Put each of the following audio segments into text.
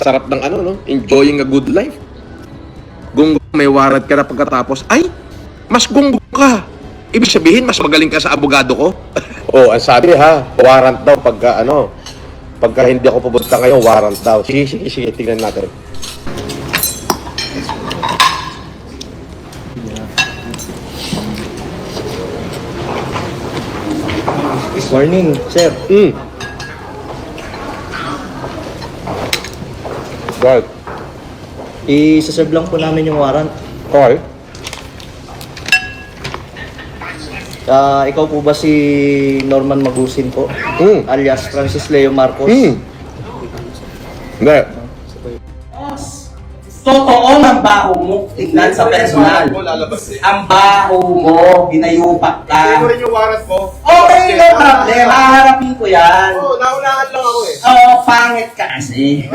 Sarap ng ano, no? Enjoying a good life. Gunggong, may warrant ka na pagkatapos, ay, mas gunggong ka. Ibig sabihin, mas magaling ka sa abogado ko? Oh, ang sabi ha, warrant daw pagka ano, pagka hindi ako pupunta ngayon, warrant daw. Sige, sige, sige, tingnan natin. Morning, sir. Right. I-serve lang po namin yung warrant. Okay. Ikaw po ba si Norman Magusin po? Alias Francis Leo Marcos? Hindi. Totoo ang baho mo, tignan sa personal. Ang baho mo, ginayupak ka. Ito rin yung warrant mo. Okay, no problem. Haharapin ko yan. Oo, naunahan lang ako eh. Oo, pangit ka kasi.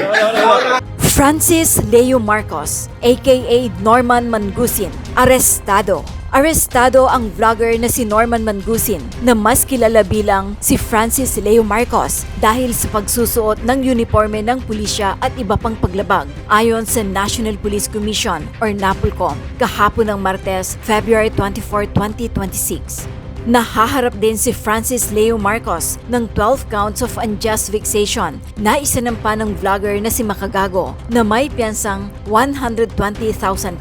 Francis Leo Marcos, aka Norman Mangusin, arestado. Arestado ang vlogger na si Norman Mangusin na mas kilala bilang si Francis Leo Marcos dahil sa pagsusuot ng uniforme ng pulisya at iba pang paglabag ayon sa National Police Commission or NAPOLCOM kahapon ng Martes, February 24, 2026. Nahaharap din si Francis Leo Marcos ng 12 counts of unjust vexation na isinampa ng vlogger na si Makagago na may piyansang 120,000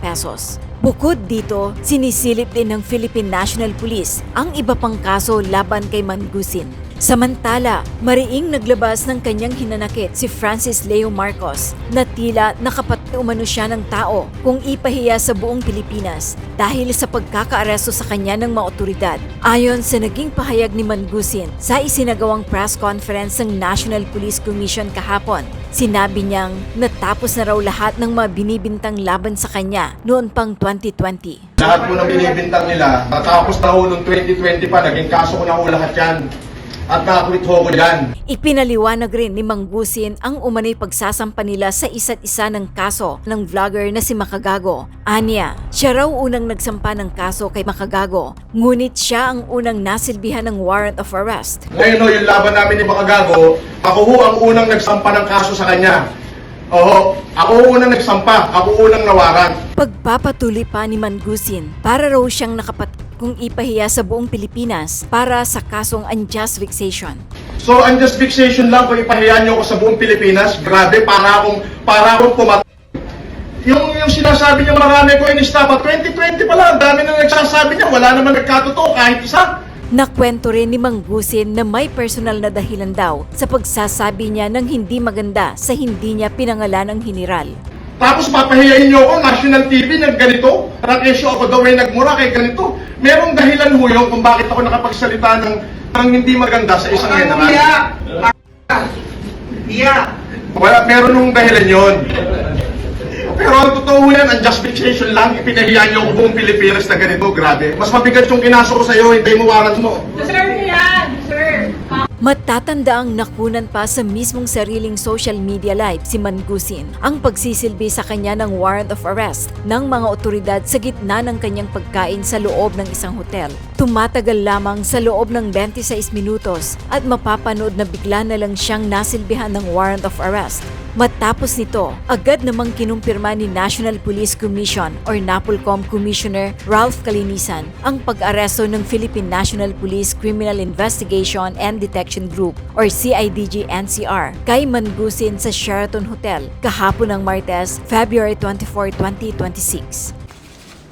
pesos. Bukod dito, sinisilip din ng Philippine National Police ang iba pang kaso laban kay Mangusin. Samantala, mariing naglabas ng kanyang hinanakit si Francis Leo Marcos na tila nakapatay umano siya ng tao kung ipahiya sa buong Pilipinas dahil sa pagkakaaresto sa kanya ng mga otoridad. Ayon sa naging pahayag ni Mangusin sa isinagawang press conference ng National Police Commission kahapon, sinabi niyang natapos na raw lahat ng mga binibintang laban sa kanya noon pang 2020. Lahat po ng binibintang nila, natapos na ho noong 2020 pa, naging kaso ko na ho lahat yan. At nakakulit ho ko dyan. Ipinaliwanag rin ni Mangusin ang umano'y pagsasampa nila sa isa't isa ng kaso ng vlogger na si Makagago. Anya, siya raw unang nagsampa ng kaso kay Makagago, ngunit siya ang unang nasilbihan ng warrant of arrest. Ngayon ho, yung laban namin ni Makagago, ako ho ang unang nagsampa ng kaso sa kanya. Oo, ako ho unang nagsampa, ako unang nawaran. Pagpapatuloy pa ni Mangusin para raw siyang kung ipahiya sa buong Pilipinas para sa kasong unjust vexation. So, unjust vexation lang kung ipahiyan niyo ako sa buong Pilipinas, grabe, para akong pumatay. Yung sinasabi niya marami ko inistapa, 2020 pa lang, dami na nagsasabi niya, wala naman nagkatotoo kahit isa. Nakwento rin ni Mangusin na may personal na dahilan daw sa pagsasabi niya ng hindi maganda sa hindi niya pinangalan ng general. Tapos papahiyain niyo ako, national TV, ng ganito, rakesyo ako daw ay nagmura kay ganito. Merong dahilan ho yun kung bakit ako nakapagsalita ng hindi maganda sa isang general. Wala, meron nung dahilan yun. Pero ang totoo yan, ang justification lang, ipinahiya niyo ako buong Pilipinas na ganito, grabe. Mas mabigat yung kinaso ko sa'yo, hindi mo warrant mo. Deserve niya yan, sir. Matatandaang nakunan pa sa mismong sariling social media live si Mangusin ang pagsisilbi sa kanya ng warrant of arrest ng mga otoridad sa gitna ng kanyang pagkain sa loob ng isang hotel. Tumatagal lamang sa loob ng 26 minutos at mapapanood na bigla na lang siyang nasilbihan ng warrant of arrest. Matapos nito, agad namang kinumpirma ni National Police Commission or NAPOLCOM Commissioner Ralph Calinisan ang pag-aresto ng Philippine National Police Criminal Investigation and Detection Group or CIDG-NCR kay Mangusin sa Sheraton Hotel kahapon ng Martes, February 24, 2026.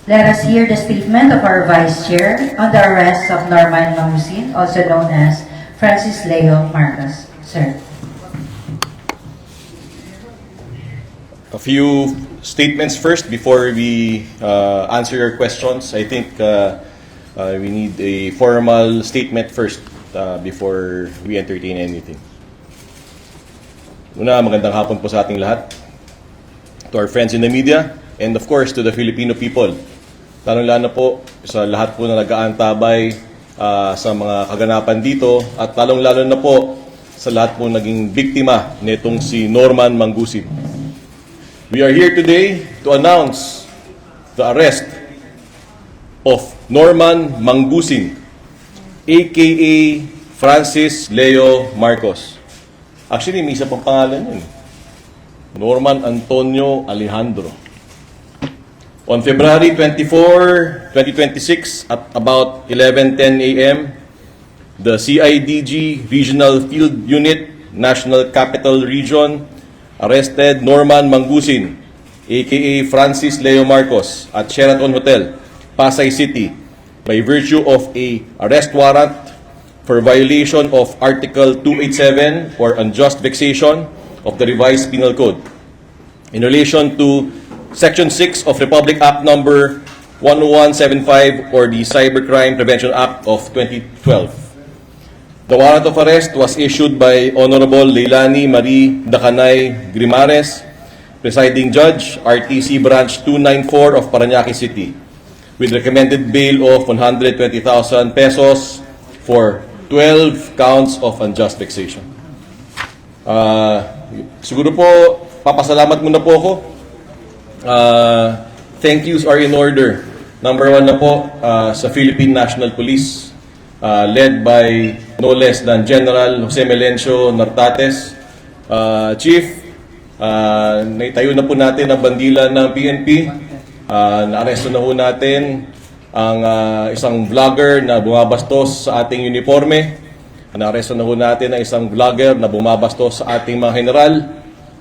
Let us hear the statement of our Vice Chair on the arrest of Norman Mangusin, also known as Francis Leo Marcos. Sir. A few statements first before we answer your questions. I think we need a formal statement first before we entertain anything. Una, magandang hapon po sa ating lahat. To our friends in the media and of course to the Filipino people. Lalong-lalo po sa lahat po na nag-aantabay sa mga kaganapan dito at lalong-lalo na po sa lahat po naging biktima nitong si Norman Mangusin. We are here today to announce the arrest of Norman Mangusin, aka Francis Leo Marcos. Actually, may isa pang pangalan yun. Norman Antonio Alejandro. On February 24, 2026, at about 11:10 a.m., the CIDG Regional Field Unit, National Capital Region, arrested Norman Mangusin, aka Francis Leo Marcos, at Sheraton Hotel, Pasay City, by virtue of a arrest warrant for violation of Article 287 or unjust vexation of the Revised Penal Code in relation to Section 6 of Republic Act Number 10175 or the Cybercrime Prevention Act of 2012. The warrant of arrest was issued by Honorable Leilani Marie Dacanay Grimares, Presiding Judge, RTC Branch 294 of Parañaque City, with recommended bail of 120,000 pesos for 12 counts of unjust vexation. Siguro po, papasalamat muna po ako. Thank yous are in order. Number one na po sa Philippine National Police, led by no less than General Jose Melencio Nartates. Chief, naitayo na po natin ang bandila ng PNP. Naaresto na po natin ang isang vlogger na bumabastos sa ating uniforme. Naaresto na po natin ang isang vlogger na bumabastos sa ating mga general.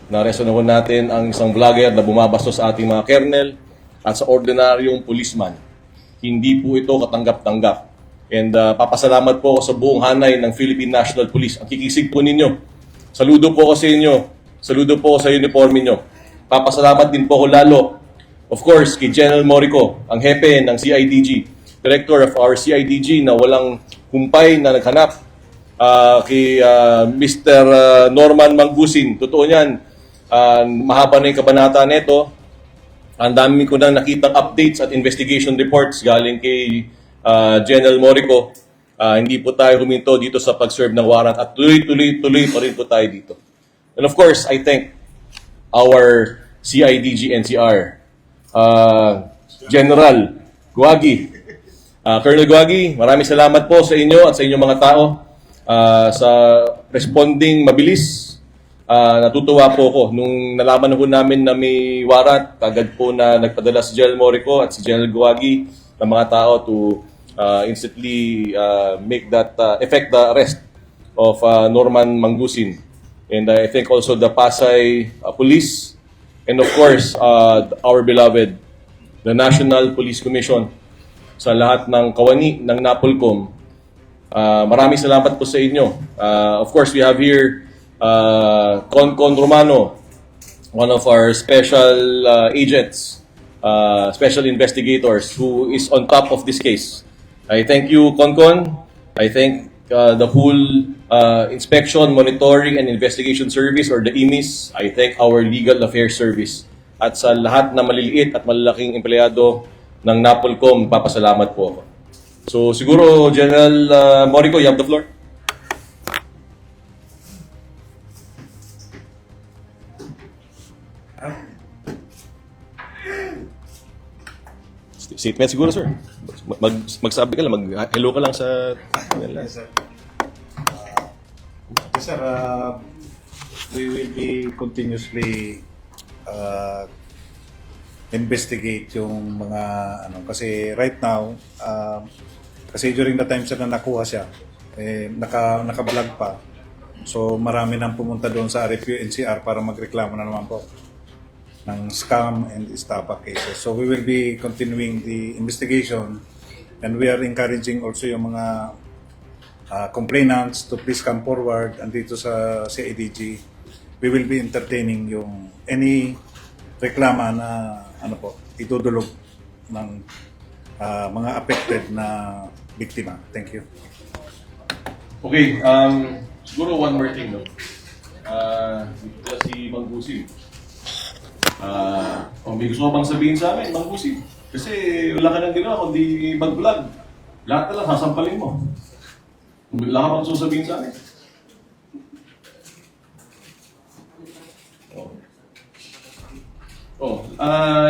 Naaresto na po natin ang isang vlogger na bumabastos sa ating mga kernel at sa ordinaryong policeman. Hindi po ito katanggap-tanggap. And papasalamat po ako sa buong hanay ng Philippine National Police. Ang kikisig po ninyo. Saludo po ako sa inyo. Saludo po ako sa uniforme nyo. Papasalamat din po ako lalo, of course, kay General Morico, ang hepe ng CIDG, Director of our CIDG na walang humpay na naghanap. Kay Mr. Norman Mangusin. Totoo niyan. Mahaba na yung kabanata nito. Ang dami ko nang nakitang updates at investigation reports galing kay General Morico. Hindi po tayo huminto dito sa pag-serve ng warrant at tuloy pa rin po tayo dito. And of course, I thank our CIDG NCR, General Guagi. Colonel Guagi, maraming salamat po sa inyo at sa inyong mga tao sa responding mabilis. Natutuwa po ako nung nalaman po namin na may warrant, agad po na nagpadala si General Morico at si General Guagi ng mga tao to instantly make that effect the arrest of Norman Mangusin. And I thank also the Pasay Police and of course our beloved the National Police Commission, sa lahat ng kawani ng NAPOLCOM. Maraming salamat po sa inyo. Of course, we have here Concon Romano, one of our special agents, special investigators who is on top of this case. I thank you, Concon. I thank the whole Inspection, Monitoring, and Investigation Service or the IMIS. I thank our Legal Affairs Service. At sa lahat na maliliit at malalaking empleyado ng NAPOLCOM, papasalamat po ako. So siguro, General Morico, you have the floor. Statement siguro, sir. Magsabi ka lang, mag-hello ka lang sa... Yes, sir. Yes, sir. We will be continuously investigate yung mga kasi right now kasi during the time na nakuha siya naka-vlog pa, so marami nang pumunta doon sa RFU NCR para magreklamo na naman po ng scam and estafa cases. So we will be continuing the investigation and we are encouraging also yung mga complainants to please come forward andito sa CIDG. We will be entertaining yung any reklama na idudulog ng mga affected na biktima. Thank you. Okay, siguro one more thing, no? Dito si Mangusin. May gusto ka bang sabihin sa amin, Mangusin? Kasi wala ka nang ginawa kundi mag-vlog. Lahat na lang, sasampalin mo. Wala ka bang sasabihin sa amin?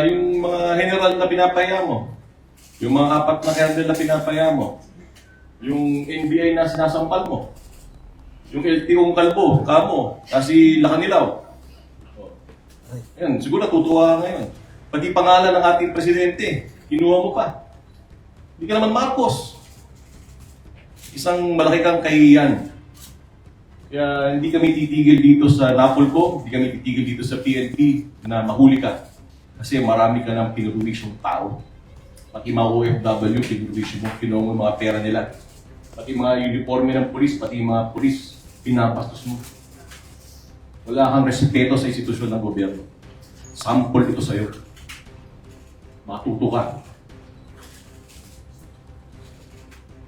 Yung mga general na pinapaya mo, yung mga 4 na kernel na pinapaya mo, yung NBI na sinasampal mo, yung LTO kalbo, kamo, kasi Lakanilaw. Yan, siguro natutuwa ka ngayon. Pati pangalan ng ating presidente, kinuha mo pa. Hindi ka naman Marcos. Isang malaki kang kahihiyan. Kaya hindi kami titigil dito sa Napolco, hindi kami titigil dito sa PNP na mahuli ka. Kasi marami ka ng pinuruwisyong tao. Pati mga OFW, pinuruwisyo mo, kinuha mo mga pera nila. Pati mga uniforme ng pulis, pati mga pulis, pinapastos mo. Wala kang respeto sa institusyon ng gobyerno. Sample ito sa'yo. Matuto ka.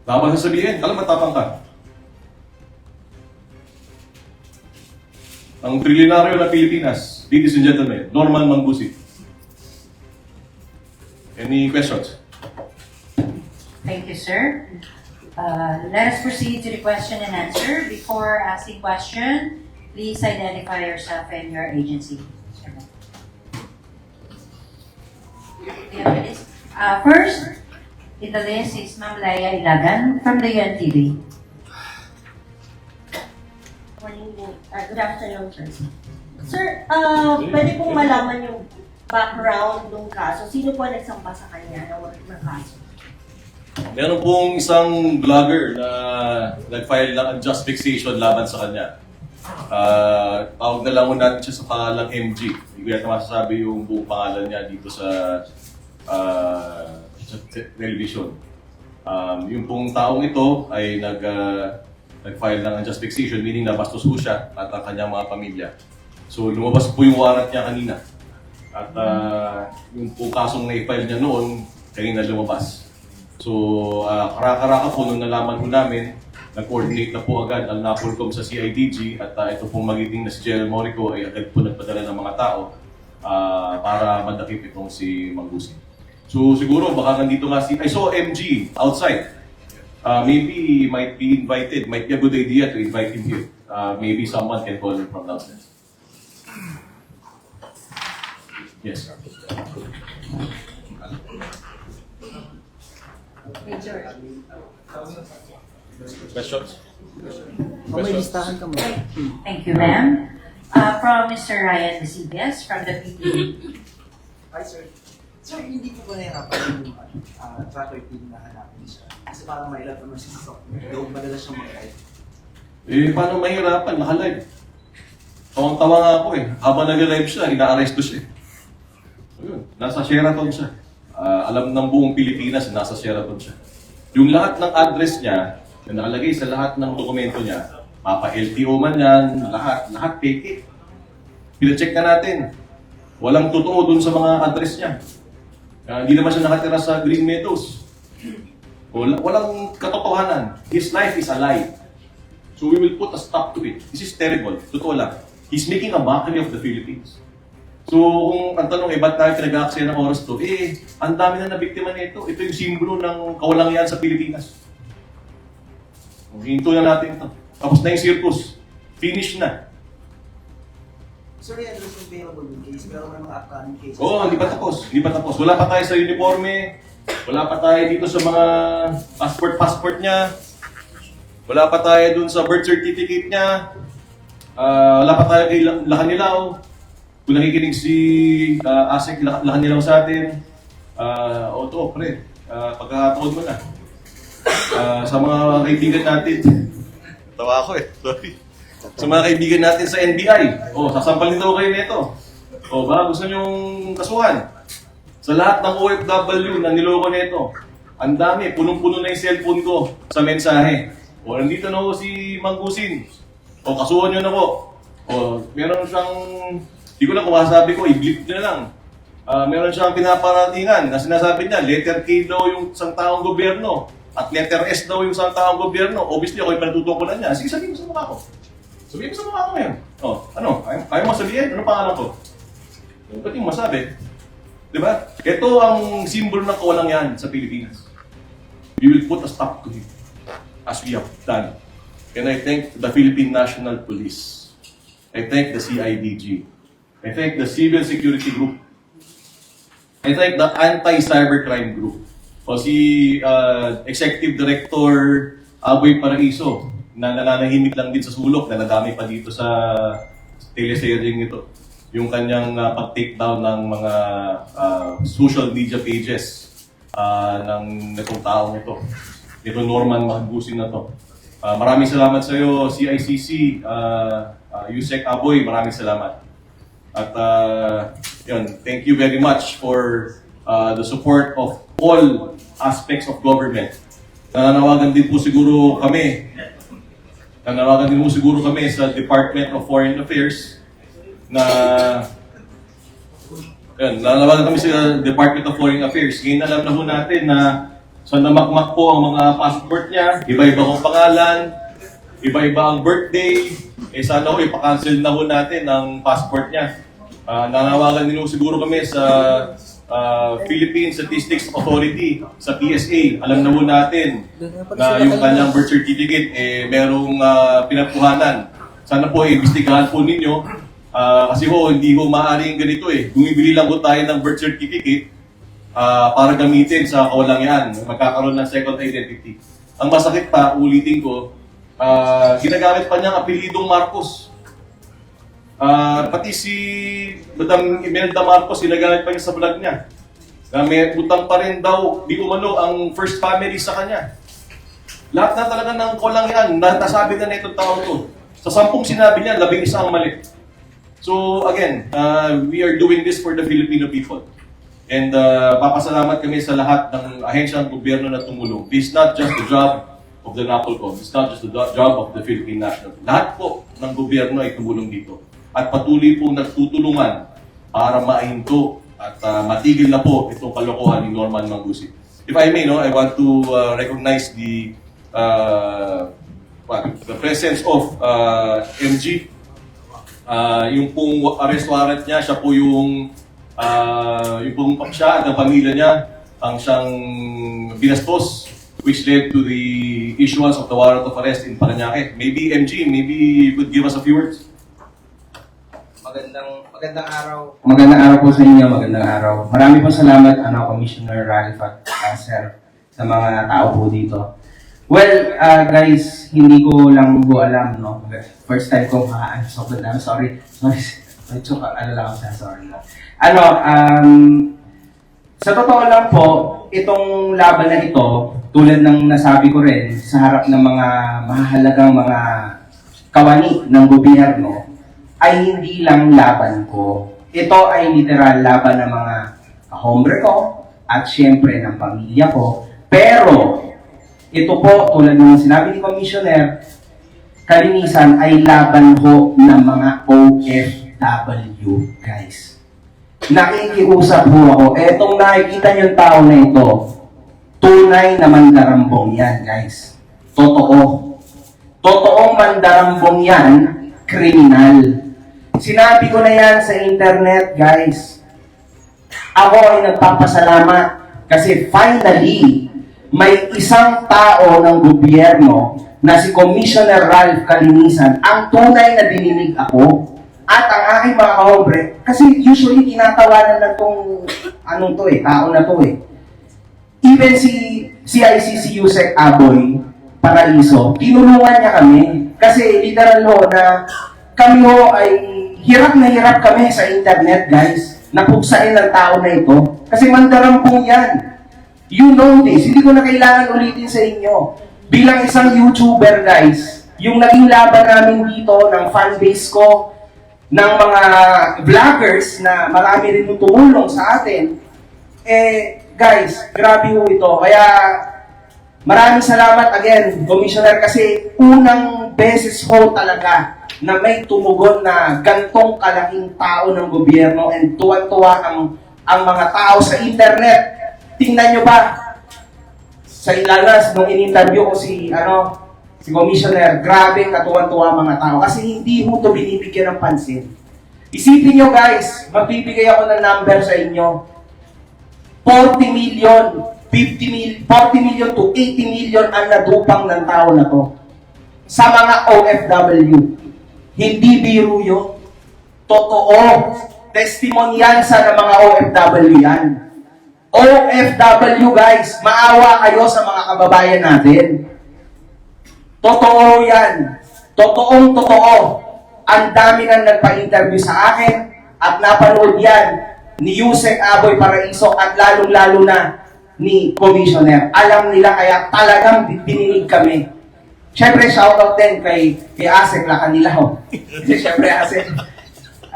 Tama sasabihin, alam matapang ka. Ang trilyonaryo ng Pilipinas, ladies and gentlemen, Norman Mangusit. Any questions? Thank you, sir. Let us proceed to the question and answer. Before asking question, please identify yourself and your agency. First, in the list is Ma'am Laia Ilagan from the UNTV. Good afternoon, sir. Sir, pwede pong malaman yung background ng kaso. Sino po nagsampa sa kanya ng kaso? Meron pong isang vlogger na nag-file ng unjust fixation laban sa kanya. Tawag na lang mo natin siya sa pangalang MG. Hindi ko yata masasabi yung buong pangalan niya dito sa television. Yung pong taong ito ay nag-file ng unjust fixation, meaning nabastos po siya at ang kanyang mga pamilya. So lumabas po yung warrant niya kanina. At yung po kasong na-file niya noon, kanina lumabas. So karaka-raka po nung nalaman po namin, nag-coordinate na po agad ang Napolcom sa CIDG at ito pong magiting na si General Morico ay agad po nagpadala ng mga tao para madakip itong si Mangusin. So siguro baka nandito nga I saw MG outside. Maybe he might be invited. Might be a good idea to invite him here. Maybe someone can call him from downstairs. Yes. Questions? Thank you, ma'am. From Mr. Ryan Desibias from the PTA. Hi, sir. Sir, hindi po ba nahirapan yung tracker team na hanapin siya? Kasi parang mahirap naman siya sa daw madalas siyang mag-live. Paano mahirapan? Naka-live. Tawang-tawa nga ako Habang nag-live siya, ina-arresto siya. Ayun, nasa Sheraton siya. Alam ng buong Pilipinas, nasa Sheraton siya. Yung lahat ng address niya, na nakalagay sa lahat ng dokumento niya, mapa-LTO man yan, lahat fake. Pina-check na natin. Walang totoo dun sa mga address niya. Hindi naman siya nakatira sa Green Meadows. Walang katotohanan. His life is a lie. So we will put a stop to it. This is terrible. Totoo lang. He's making a mockery of the Philippines. So kung ang tanong ba't tayo pinag-aaksaya ng oras to? Ang dami na nabiktima nito. Ito yung simbolo ng kawalangyaan sa Pilipinas. Hinto na natin ito. Tapos na yung circus. Finish na. Sir, i-address yung payable yung case, pero may mga upcoming cases. Hindi pa tapos. Hindi pa tapos. Wala pa tayo sa uniforme. Wala pa tayo dito sa mga passport niya. Wala pa tayo dun sa birth certificate niya. Wala pa tayo kay Lakanilaw. Kung nakikinig si Asek Lakanilaw sa atin, pre, pagkakataon mo na. Sa mga kaibigan natin, tawa ako sorry. Sa mga kaibigan natin sa NBI, sasampalin daw kayo nito. Gusto nyong kasuhan. Sa lahat ng OFW na niloko nito, ang dami, punong-puno na yung cellphone ko sa mensahe. Nandito na ho si Mangusin. Kasuhan nyo na po. Meron siyang, di ko na kung masasabi ko, i-blip nyo na lang. Meron siyang pinaparatingan na sinasabi niya, letter K daw yung isang taong gobyerno at letter S daw yung isang taong gobyerno. Obviously, ako yung pinatutukulan niya. Sige, sabihin mo sa mukha ko. Sabihin mo sa mukha ko ngayon. Ayaw mo sabihin? Ano pangalan ko? Ba't yung masabi? Diba? Ito ang simbolo ng kawalangyaan sa Pilipinas. We will put a stop to it as we have done. And I thank the Philippine National Police. I thank the CIDG. I thank the Civil Security Group. I thank the Anti-Cybercrime Group. Si Executive Director Aboy Paraiso, na nananahimik lang din sa sulok, na nadami pa dito sa teleseryeng ito. yung kanyang pag-take down ng mga social media pages ng itong taong ito. Ito Norman Manggusin na to. Maraming salamat sa iyo, CICC, Yusek Aboy, maraming salamat. At yun, thank you very much for the support of all aspects of government. Nananawagan din po siguro kami sa Department of Foreign Affairs na nananawagan kami sa Department of Foreign Affairs. Ngayon alam na po natin na sa namakmak po ang mga passport niya, iba-iba kong pangalan, iba-iba ang birthday, sana po ipakancel na po natin ang passport niya. Nananawagan din po siguro kami sa Philippine Statistics Authority, sa PSA. Alam na po natin na yung kanyang birth certificate merong pinagkuhanan. Sana po imbestigahan po ninyo kasi hindi ho maaaring ganito Bumibili lang po tayo ng birth certificate para gamitin sa kawalangian. Magkakaroon ng second identity. Ang masakit pa, ulitin ko, ginagamit pa niyang apelidong Marcos. Pati si Madam Imelda Marcos, ginagamit pa niya sa vlog niya. May utang pa rin daw, di umano, ang first family sa kanya. Lahat na talaga ng kawalangian, nasabi na itong tao to. Sa 10 sinabi niya, 11 ang mali. So again, we are doing this for the Filipino people. And papasalamat kami sa lahat ng ahensya ng gobyerno na tumulong. This is not just the job of the NAPOLCOM. It's not just the job of the Philippine National. Lahat po ng gobyerno ay tumulong dito. At patuloy pong nagtutulungan para mainto at matigil na po itong kalokohan ni Norman Manggusin. If I may, I want to recognize the presence of MG. Yung pong arrest warrant niya, siya po yung pong siya at ang pamilya niya ang siyang binastos, which led to the issuance of the warrant of arrest in Parañaque. Maybe MG, maybe you could give us a few words. Magandang araw. Magandang araw po sa inyo, magandang araw. Marami po salamat, Commissioner Ralph at Sir, sa mga tao po dito. Well, guys, hindi ko lang po alam, no? First time ko sorry. Sa totoo lang po, itong laban na ito, tulad ng nasabi ko rin, sa harap ng mga mahalagang mga kawani ng gobyerno, ay hindi lang laban ko. Ito ay literal laban ng mga kahombre ko at syempre ng pamilya ko. Pero, ito po, tulad ng sinabi ni Commissioner, kalinisan ay laban ho ng mga OFW, guys. Nakikiusap ho ako. Etong nakikita niyong tao na ito, tunay na mandarambong yan, guys. Totoo. Totoong mandarambong yan, kriminal. Sinabi ko na yan sa internet, guys. Ako ay nagpapasalamat kasi finally, may isang tao ng gobyerno na si Commissioner Ralph Calinisan ang tunay na dininig ako at ang aking mga kahombre. Kasi usually tinatawanan na itong tao na to Even si CICC Yusek Aboy Paraiso, tinulungan niya kami. Kasi literal na kami ay hirap na hirap kami sa internet, guys. Napugsain ng tao na ito. Kasi mandarampong yan. You know this. Hindi ko na kailangan ulitin sa inyo. Bilang isang YouTuber, guys, yung naging laban namin dito ng fanbase ko, ng mga vloggers na marami rin tumulong sa atin, guys, grabe ho ito. Kaya, maraming salamat again, Commissioner, kasi unang beses ho talaga na may tumugon na gantong kalaking tao ng gobyerno and tuwan-tuwa ang mga tao sa internet. Tingnan nyo ba, sa ilalas, nung in-interview ko si Commissioner, grabe katuwan-tuwa mga tao. Kasi hindi mo ito binibigyan ng pansin. Isipin nyo guys, magbibigay ako ng number sa inyo. 40 million to 80 million ang nadupang ng tao na to. Sa mga OFW. Hindi biro yun. Totoo. Testimoniansa ng mga OFW yan. OFW guys, maawa kayo sa mga kababayan natin. Totoo yan. Totoong totoo. Ang dami nang nagpa-interview sa akin. at napanood yan ni Yusek Aboy Paraiso at lalong-lalo na ni Commissioner. Alam nila kaya talagang pininig kami. Siyempre, shoutout din kay Asek Lacanilaw. Siyempre, Asek.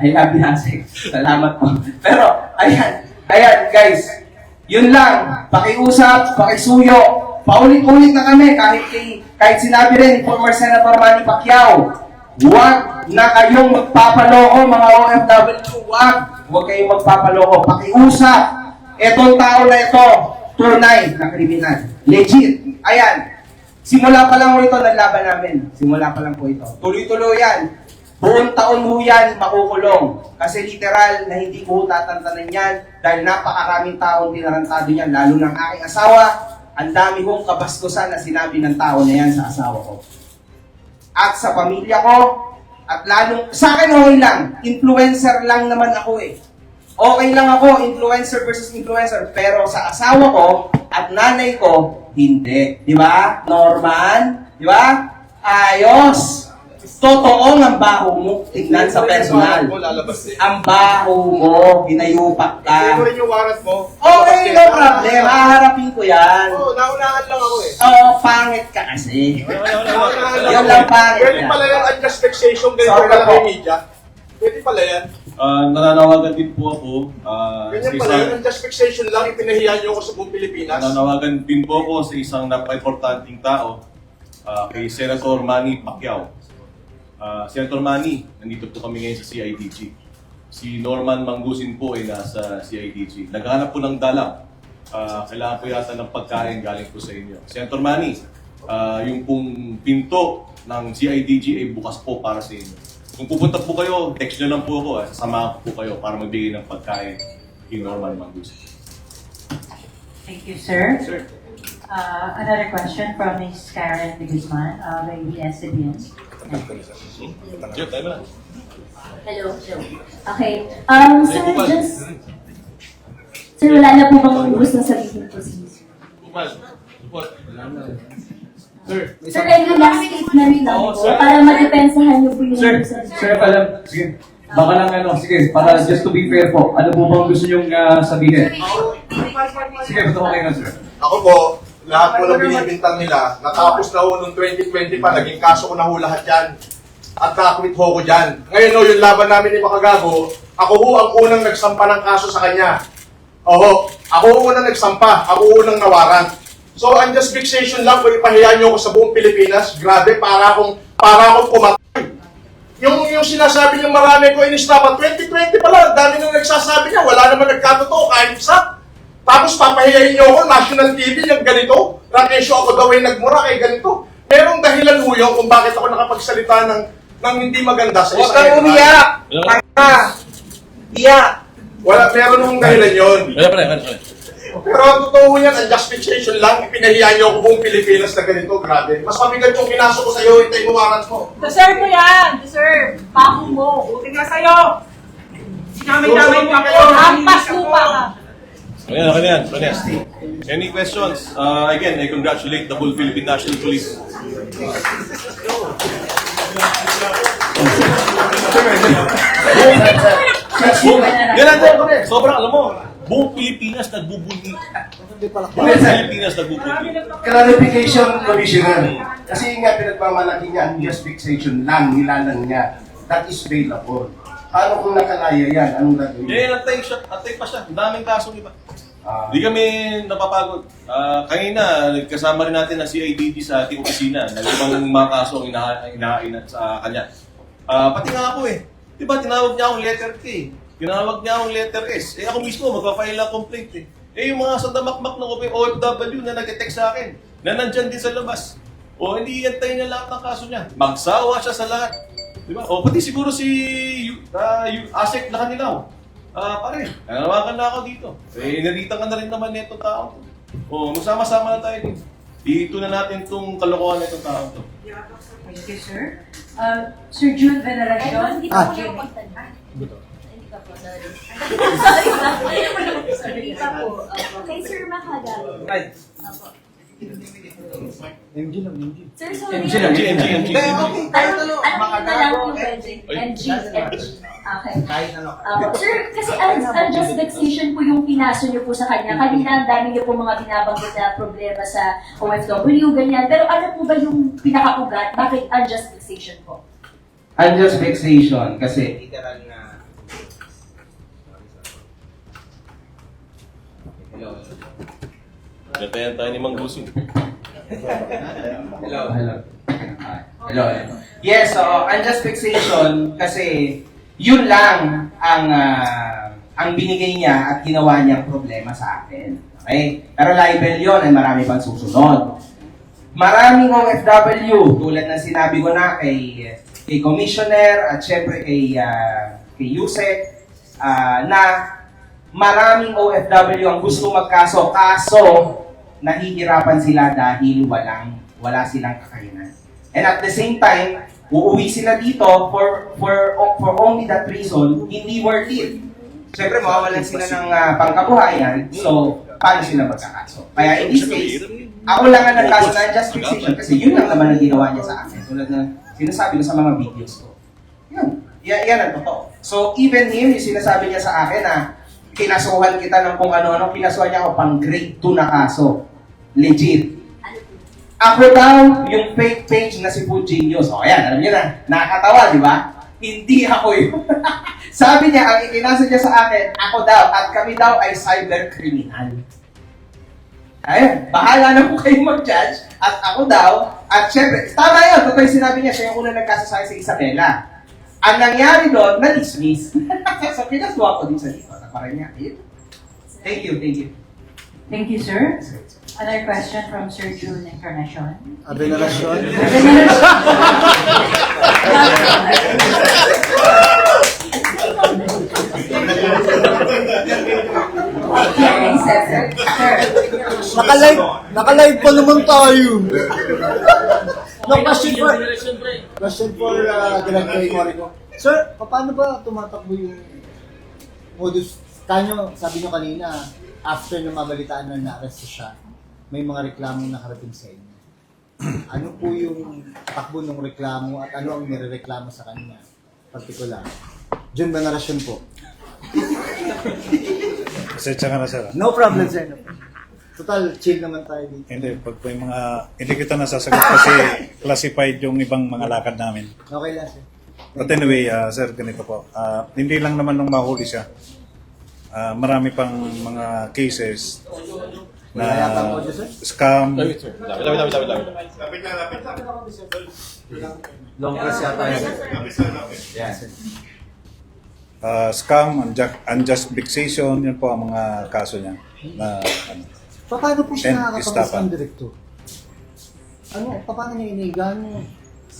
I love you, Asek. Salamat po. Pero, ayan guys. Yun lang. Pakiusap, pakisuyo. Paulit-ulit na kami kahit sinabi rin ni former Senator Manny Pacquiao. Huwag na kayong magpapaloko mga OFW. Huwag kayong magpapaloko. Pakiusap. Etong tao na ito, tunay na kriminal. Legit. Ayan. Simula pa lang po ito ng laban namin. Simula pa lang po ito. Tuloy-tuloy yan. Buong taon mo yan makukulong. Kasi literal na hindi ko tatantanan yan dahil napakaraming taong tinarantado yan. Lalo ng aking asawa, ang dami kong kabastusan na sinabi ng tao na yan sa asawa ko. At sa pamilya ko, at lalong, sa akin okay lang, influencer lang naman ako eh. Okay lang ako, influencer versus influencer, pero sa asawa ko at nanay ko, hindi. Di ba? Norman? Di ba? Ayos! Totoo ang baho mo, tignan sa personal. Ang baho mo, hinayupak ka. Ito rin yung warrant mo. Okay, no problem. Haharapin ko yan. Oo, naunahan lang ako eh. Oo, pangit ka kasi. Yun lang pangit Pwede ka. pala yan unjust vexation ganito Sorry pala po. kay media. Pwede pala yan. Nananawagan din po ako. Ganyan pala yan, unjust vexation lang, ipinahiya niyo ako sa buong Pilipinas. Nananawagan din po ako sa isang napaka-importanting tao, kay Senator Manny Pacquiao. Senator Manny, nandito po kami ngayon sa CIDG. Si Norman Manggusin po ay nasa CIDG. Naghahanap po ng dalang. Kailangan po yata ng pagkain galing po sa inyo. Senator Manny, yung pong pinto ng CIDG ay bukas po para sa inyo. Kung pupunta po kayo, text nyo lang po ako. Sasamahan ko po kayo para magbigay ng pagkain kay Norman Manggusin. Thank you, sir. Another question from Ms. Karen de Guzman of ABS-CBN. Hello. Okay. Sir, wala na po bang gusto sabihin po si Sir, yung last statement lang po, para madepensahan niyo po yung Sir, alam, sige. Baka lang sige, para just to be fair po, ano po bang gusto niyong sabihin? Sige, gusto ko kayo sir. Ako po, lahat po ng binibintang nila, natapos na ho noong 2020 pa, naging kaso ko na ho lahat yan. At nakakwit ho ko dyan. Ngayon ho, yung laban namin ni Makagago, ako ho ang unang nagsampa ng kaso sa kanya. Oho, ako ho unang nagsampa, ako unang nawaran. So, unjust vexation lang kung ipahiya niyo ako sa buong Pilipinas. Grabe, para akong pumatay. Yung sinasabi niyo marami ko inistapa, 2020 pa lang, dami nang nagsasabi niya, wala naman nagkatotoo, kahit isa. Tapos papahiyain niyo ako, national TV, yung ganito. Rakesyo ako daw ay nagmura kay ganito. Merong dahilan ho yun kung bakit ako nakapagsalita ng hindi maganda sa Huwag kang umiyak! Iyak! Wala, meron hong dahilan yun. Pero ang totoo yan, ang justification lang, ipinahiya niyo ako buong Pilipinas na ganito, grabe. Mas mabigat yung kinaso ko sa'yo, hintay mo warrant mo. Deserve mo yan! Deserve! Pako mo! Buti na sa'yo! Sinamay-damay ka po! Hampas lupa ka! Ayan. Any questions? Again, I congratulate the whole Philippine National Police. Sobrang, alam mo, buong Pilipinas nagbubunyi. Buong Pilipinas nagbubunyi. Clarification, Commissioner. Kasi nga pinagmamalaki niya, ang just fixation lang, nilalang niya. That is bailable. Paano kung nakalaya yan? Anong gagawin? Antay pa siya. Ang daming kasong iba. Hindi kami napapagod. Kanina, kasama rin natin ang CIDG sa ating opisina. Nagibang mga kaso ang inahain sa kanya. Pati nga ako eh. Diba, tinawag niya akong letter K. Tinawag niya akong letter S. Ako mismo, magpa-file ng complaint eh. Yung mga sandamakmak ng OFW na nag-text sa akin, na nandyan din sa labas. Hindi iantay niya lahat ng kaso niya. Magsawa siya sa lahat. Diba? Pati siguro si Asek Lacanilaw. Pare, nanawagan na ako dito. Inalitan ka na rin naman nito tao. Masama-sama na tayo dito. Dito na natin itong kalokohan na itong tao to. Thank you, sir. Sir June Veneracion. Hindi pa po, sorry. Hindi pa po. Kay Sir Makagawa. Sir, sorry. MG. Ano na lang po pwede? MG. Okay. Kahit ano. Sir, kasi unjust vexation po yung pinaso niyo po sa kanya. Kanina ang dami niyo po mga binabanggit na problema sa OFW, ganyan. Pero ano po ba yung pinakaugat? Bakit unjust vexation po? Unjust vexation kasi Literal na. Natayan tayo ni Mang Gusin. Hello. Hello. Yes, so unjust vexation kasi yun lang ang binigay niya at ginawa niyang problema sa akin. Okay? Pero libel yun ay marami pang susunod. Maraming OFW, tulad ng sinabi ko na kay Commissioner at syempre kay Yusek, na maraming OFW ang gusto magkaso, kaso nahihirapan sila dahil wala silang kakayanan. And at the same time, uuwi sila dito for only that reason, hindi worth it. Siyempre, mawawalan sila ng pangkabuhayan, so paano sila magkakaso? Kaya in this case, ako lang ang nagkaso na unjust vexation kasi yun lang naman ang ginawa niya sa akin. Tulad na sinasabi ko sa mga videos ko. Yan ang totoo. So even him, yung sinasabi niya sa akin na kinasuhan kita ng kung ano-ano, kinasuhan niya ako pang grade 2 na kaso. Legit. Ako daw, yung fake page na si Food Genius. O ayan, alam niyo na, nakakatawa, di ba? Hindi ako yun. Sabi niya, ang ikinasa niya sa akin, ako daw, at kami daw ay cyber criminal. Ayun, bahala na po kayo mag-judge, at ako daw, at syempre, tama yun, totoo yung sinabi niya, siya yung unang nagkasasakay sa Isabela. Ang nangyari doon, na-dismiss. So, pinasuha ko din sa dito, nagparin niya. Thank you. Thank you, sir. Another question from Sir June Encarnacion. Abelarasyon. Naka-live pa naman tayo. No, question for Director Morico. Sir, paano ba tumatakbo yung modus? Sabi nyo kanina, after na mabalitaan na na-arrest siya, may mga reklamo nakarating sa inyo. Ano po yung takbo ng reklamo at ano ang nirereklamo sa kanya? Particular. Jun Veneracion po. Pasensya ka na, sir. No problem, sir. Total, chill naman tayo dito. Hindi, pag may hindi kita nasasagot kasi classified yung ibang mga lakad namin. Okay lang, sir. But anyway, sir, ganito po. Hindi lang naman nung mahuli siya. Marami pang mga cases na scam. Lapit. Long press yata yan. Scam, unjust vexation, yun po ang mga kaso niya. Na, Paano po siya And nakakapag-scam, Director? Paano niya inigan?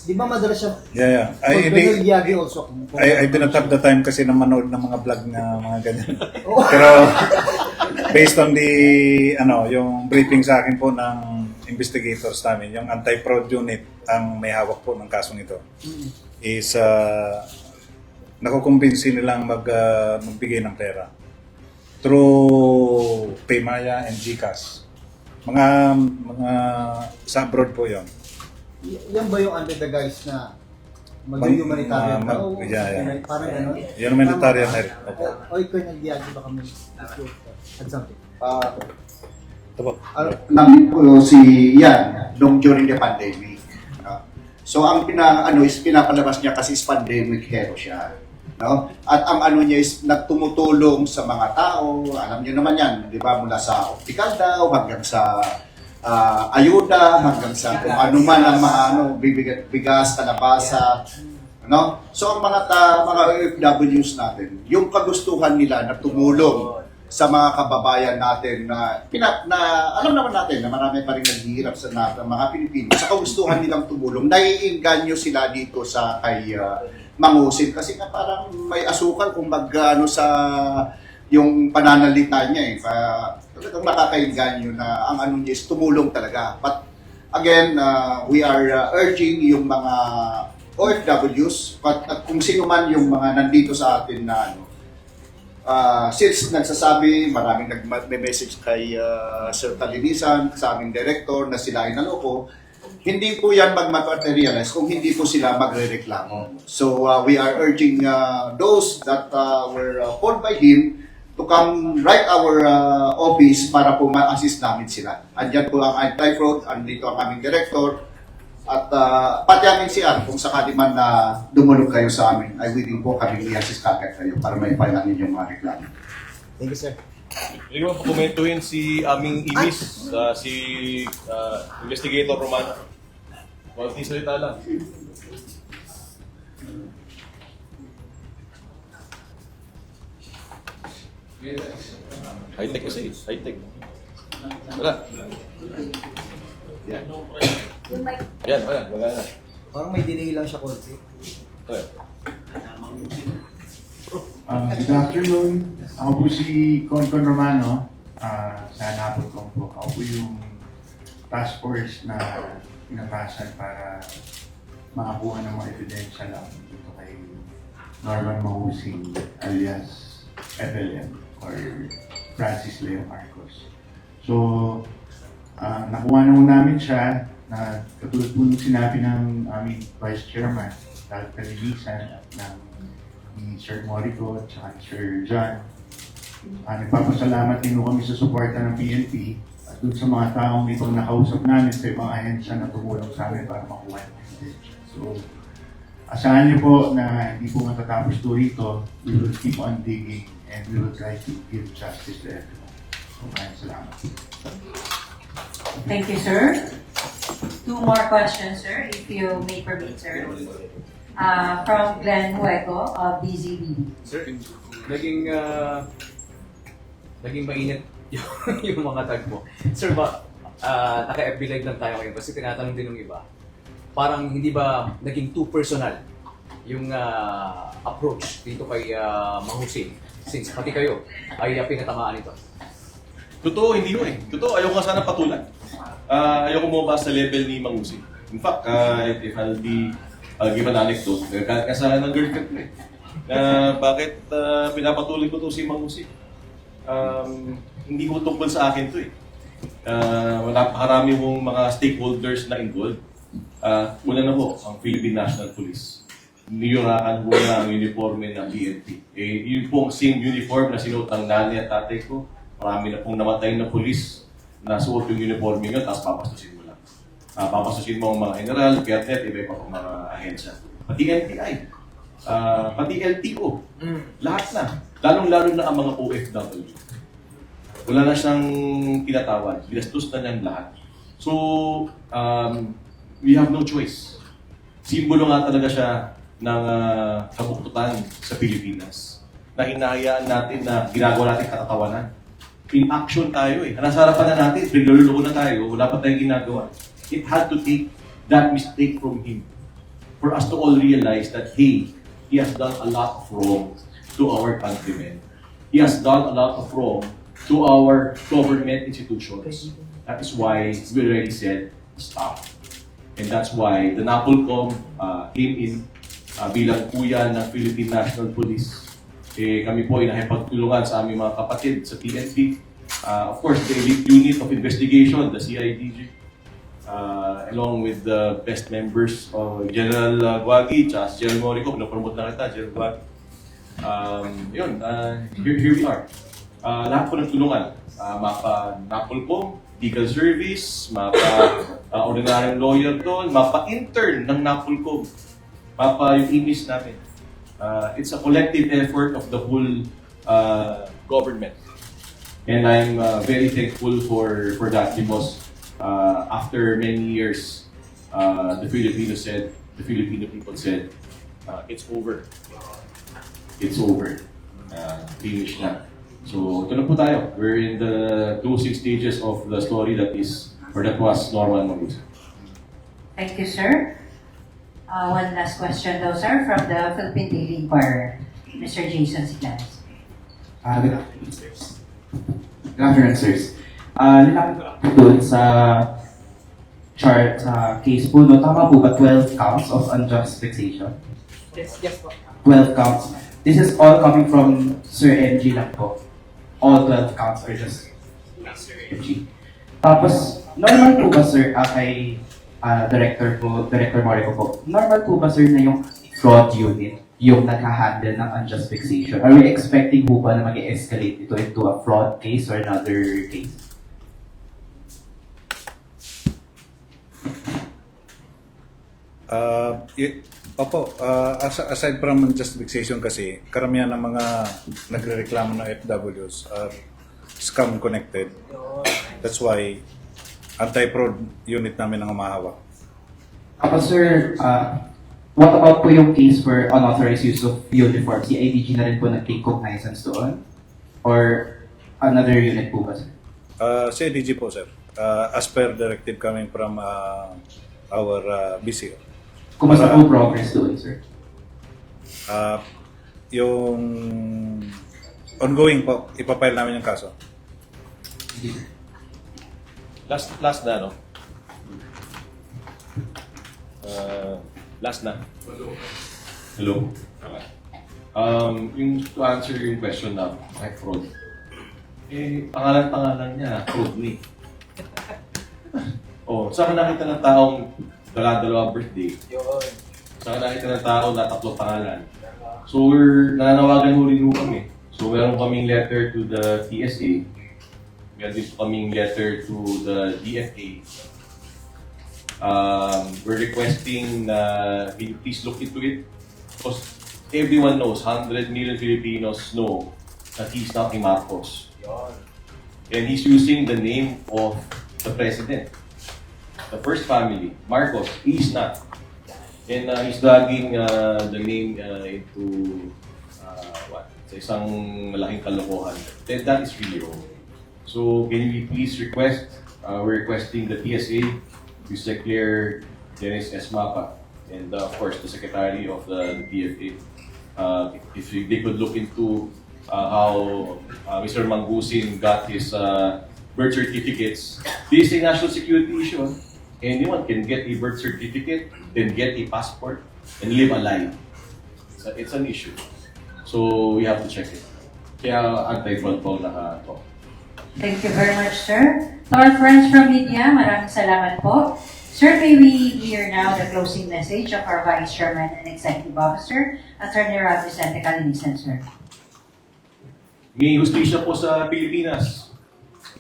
Di ba madalas siya? Yeah. I did not have the time kasi na manood ng mga vlog na mga ganyan. Pero based on the yung briefing sa akin po ng investigators namin, yung anti-fraud unit ang may hawak po ng kasong ito. Is nakukumbinsi nilang magbigay ng pera through Paymaya and GCash. Mga sa abroad po 'yon. Yan ba yung under the guise na mag-humanitarian ka? Parang gano'n? Yung humanitarian na rin. O ikaw nag-diagi ba kami? At something. Ito po. Namin po si Yan during the pandemic. So ang pinapalabas niya kasi is pandemic hero siya. No? At ang niya is nagtumutulong sa mga tao. Alam niyo naman yan, di ba? Mula sa optical daw hanggang sa ayuda, hanggang sa kung ano man ang bigas, kalabasa. No? So ang mga OFWs natin, yung kagustuhan nila na tumulong sa mga kababayan natin na alam naman natin na marami pa rin naghihirap sa mga Pilipino. Sa kagustuhan nilang tumulong, naiinganyo sila dito sa kay Mangusin kasi nga parang may asukal kung sa yung pananalita niya talagang nakakainganyo na ang niya is tumulong talaga. But again, we are urging yung mga OFWs at kung sino man yung mga nandito sa atin na since nagsasabi, maraming nagme-message kay Sir Talinisan, sa aming director na sila ay naloko, hindi po yan magmaterialize kung hindi po sila magre-reklamo. So we are urging those that were called by him to come right our office para po ma-assist namin sila. Andyan po ang anti-fraud, andito ang aming director, at pati aming CR kung sakali man na dumulog kayo sa amin, ay willing po kami i-assist kagad kayo para may file ang inyong mga reklamo. Thank you, sir. Hindi ko pakomentuhin si aming imis, si Investigator Romano. Kunti salita lang. High-tech kasi, high-tech. Wala. Yan. Yan, wala na. Parang may delay lang siya konti. Okay. Good afternoon. Ako po si Concon Romano. Sa Napolcom po. Ako po yung task force na pinapasan para makakuha ng mga ebidensya lang dito kay Norman Mahusing alias FLM or Francis Leo Marcos. So, nakuha na namin siya na katulad po nung sinabi ng aming Vice Chairman, dahil kalilisan at ng ni Sir Morico at saka ni Sir John. Nagpapasalamat din kami sa suporta ng PNP at dun sa mga taong itong nakausap namin sa ibang ahensya na tumulong sa amin para makuha ng ebidensya. So, asahan niyo po na hindi po matatapos to rito. We will keep on digging and we will try to give justice to everyone. So, maraming salamat. Thank you, sir. 2 more questions, sir, if you may permit, sir. From Glenn Hueco of BZB. Sir, naging mainit yung mga tag mo. Sir, naka-FB live lang tayo ngayon kasi tinatanong din ng iba. Parang hindi ba naging too personal yung approach dito kay Mahusing since pati kayo ay pinatamaan ito? Totoo, hindi ko eh. Totoo, ayoko nga sana patulan. Ayoko bumaba sa level ni Mahusing. In fact, if I'll be give an anecdote, kasalanan ng girlfriend ko eh. Bakit pinapatuloy ko to si Mahusing? Hindi ko tungkol sa akin to eh. Napakarami mong mga stakeholders na involved. Una na po, ang Philippine National Police. Niyurakan po na ang uniforme ng PNP. Yun pong same uniform na sinuot ng nanay at tatay ko. Marami na pong namatay na police na suot yung uniforme nyo, tapos papastusin mo lang. Papastusin mo ang mga general, cadet, iba pa pong mga ahensya. Pati NTI, pati LTO, lahat na. Lalong-lalo na ang mga OFW. Wala na siyang tinatawag, binastos na niyang lahat. So, we have no choice. Simbolo nga talaga siya ng kabuktutan sa Pilipinas na hinahayaan natin na ginagawa natin katatawanan. In action tayo eh. Nasa harapan na natin, biglaluluko na tayo, wala pa tayong ginagawa. It had to take that mistake from him for us to all realize that, hey, he has done a lot of wrong to our countrymen. He has done a lot of wrong to our government institutions. That is why we already said, stop. And that's why the NAPOLCOM came in bilang kuya ng Philippine National Police. Kami po ay nakipagtulungan sa aming mga kapatid sa PNP. Of course, the elite unit of investigation, the CIDG, along with the best members of General Guagi, si General Morico, pinapromote na kita, General Guagi. Here we are. Lahat po nagtulungan. Mapa NAPOLCOM, legal service, mapa ordinaryong lawyer doon, mapa intern ng NAPOLCOM, mapa yung imis natin. It's a collective effort of the whole government. And I'm very thankful for that because after many years, the Filipino people said, it's over. It's over. Finish na. So, ito na po tayo. We're in the closing stages of the story that was Norman Mahusing. Thank you, sir. One last question though, sir, from the Philippine Daily Inquirer, Mr. Jason Siglanes. Good afternoon, sirs. Good afternoon, sirs. Nilapit ko doon sa chart sa case po, no? Tama po ba 12 counts of unjust fixation? Yes po. 12 counts. This is all coming from Sir MG lang po. All 12 counts are just Sir MG. Tapos, normal po ba, sir, kay Director Morico po, normal po ba sir na yung fraud unit yung nagka-handle ng unjust fixation? Are we expecting po ba na mag-escalate ito into a fraud case or another case? Aside from unjust fixation kasi, karamihan ng mga nagre-reklamo ng FWs are scam connected. That's why anti-fraud unit namin ang umahawak. Sir, what about po yung case for unauthorized use of uniform? Si IDG na rin po nag-take cognizance doon? Or another unit po ba, sir? Si DG po, sir. As per directive coming from our BCO. Kumusta po progress doon, sir? Yung ongoing po, ipapile namin yung kaso. Last na, no? Last na. Hello? Yung to answer yung question na may fraud. Pangalan niya, fraud me. Saan nakita ng taong dala-dalawa birthday? Saan nakita ng taong na tatlong pangalan? So nananawagan mo rin kami. So meron kaming letter to the TSA. Meron din kaming letter to the DFA. We're requesting na please look into it because everyone knows, 100 million Filipinos know that he's not a Marcos. And he's using the name of the president. The first family, Marcos, he's not. And he's dragging the name into sa isang malaking kalokohan. Then that is really wrong. So can we please request, we're requesting the TSA, Mr. Claire Dennis Esmapa, and of course the Secretary of the DFA, if they could look into how Mr. Manggusin got his birth certificates. This is a national security issue. Anyone can get a birth certificate, then get a passport, and live a life. It's an issue. So we have to check it. Kaya anti-fraud po naka-talk. Thank you very much, sir. To our friends from media, maraming salamat po. Sir, may we hear now the closing message of our Vice Chairman and Executive Officer, Attorney Rafi Sante Calinisan, sir. May hustisya po sa Pilipinas.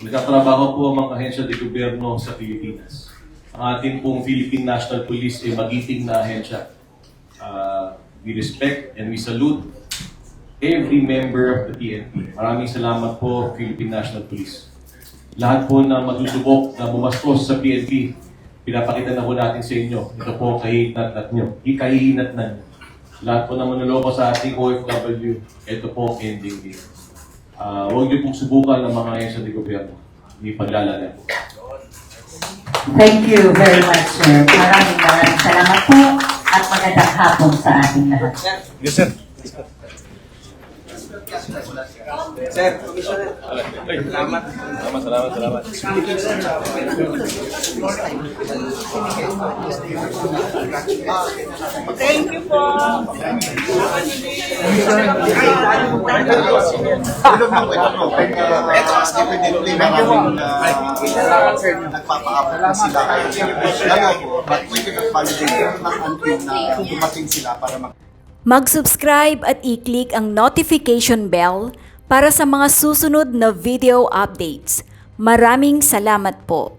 Nagtatrabaho po ang mga ahensya de gobyerno sa Pilipinas. Ang ating pong Philippine National Police ay magiting na ahensya. We respect and we salute every member of the PNP. Maraming salamat po, Philippine National Police. Lahat po na magsusubok na bumastos sa PNP, pinapakita na po natin sa inyo. Ito po kahihinat nyo. Ikahihinat na nyo. Lahat po na manuloko sa ating OFW, ito po ang ending game. Huwag niyo pong subukan ng mga ahensya de gobyerno. Hindi paglalanan po. Thank you very much, sir. Maraming salamat po at magandang hapon sa ating lahat. Yes, sir. Sir, Commissioner. Salamat. Thank you po. Evidently, maraming nagpapaabot na sila. But we cannot validate until na dumating sila para Mag-subscribe at i-click ang notification bell para sa mga susunod na video updates. Maraming salamat po.